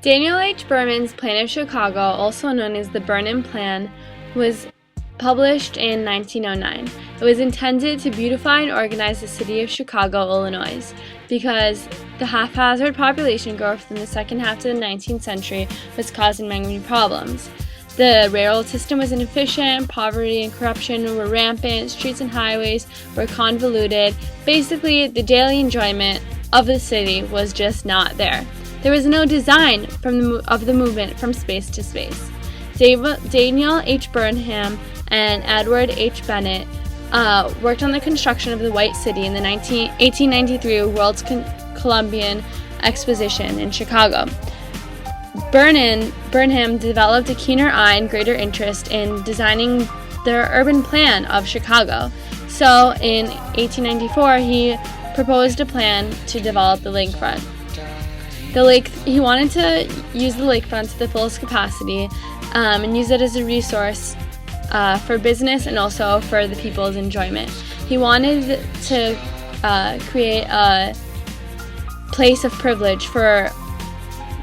Daniel H. Berman's Plan of Chicago, also known as the Burnham Plan, was published in 1909. It was intended to beautify and organize the city of Chicago, Illinois, because the haphazard population growth in the second half of the 19th century was causing many problems. The railroad system was inefficient, poverty and corruption were rampant, streets and highways were convoluted. Basically, the daily enjoyment of the city was just not there. There was no design of the movement from space to space. Daniel H. Burnham and Edward H. Bennett worked on the construction of the White City in the 1893 World's Columbian Exposition in Chicago. Burnham developed a keener eye and greater interest in designing the urban plan of Chicago. So in 1894, he proposed a plan to develop the lakefront. He wanted to use the lakefront to the fullest capacity and use it as a resource for business and also for the people's enjoyment. He wanted to create a place of privilege for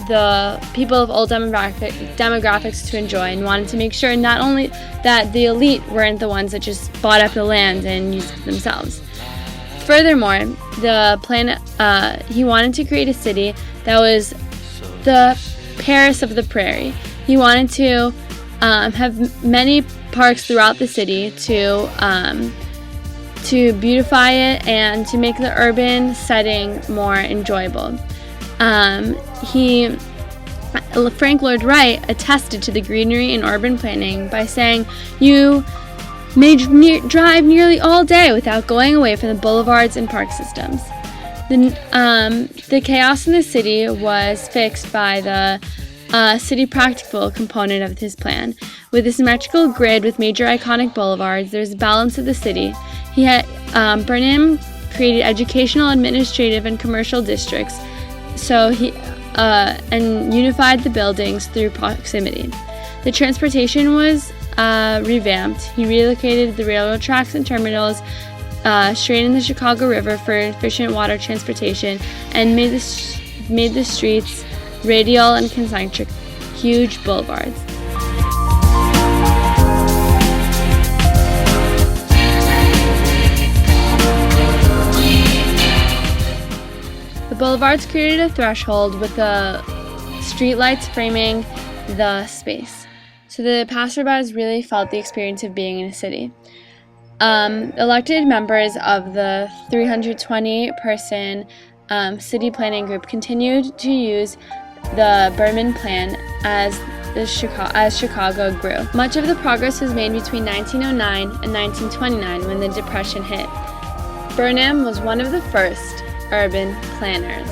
the people of all demographics to enjoy, and wanted to make sure not only that the elite weren't the ones that just bought up the land and used it themselves. Furthermore, the plan, he wanted to create a city that was the Paris of the prairie. He wanted to have many parks throughout the city to beautify it and to make the urban setting more enjoyable. Frank Lloyd Wright attested to the greenery in urban planning by saying, "You may drive nearly all day without going away from the boulevards and park systems." The chaos in the city was fixed by the city practical component of his plan. With a symmetrical grid with major iconic boulevards, there's a balance of the city. Burnham created educational, administrative, and commercial districts, and unified the buildings through proximity. The transportation was revamped. He relocated the railroad tracks and terminals, straightened the Chicago River for efficient water transportation, and made the streets radial and concentric, huge boulevards. The boulevards created a threshold with the streetlights framing the space, so the passerbys really felt the experience of being in a city. Elected members of the 320-person city planning group continued to use the Burnham Plan as Chicago grew. Much of the progress was made between 1909 and 1929 when the Depression hit. Burnham was one of the first urban planners.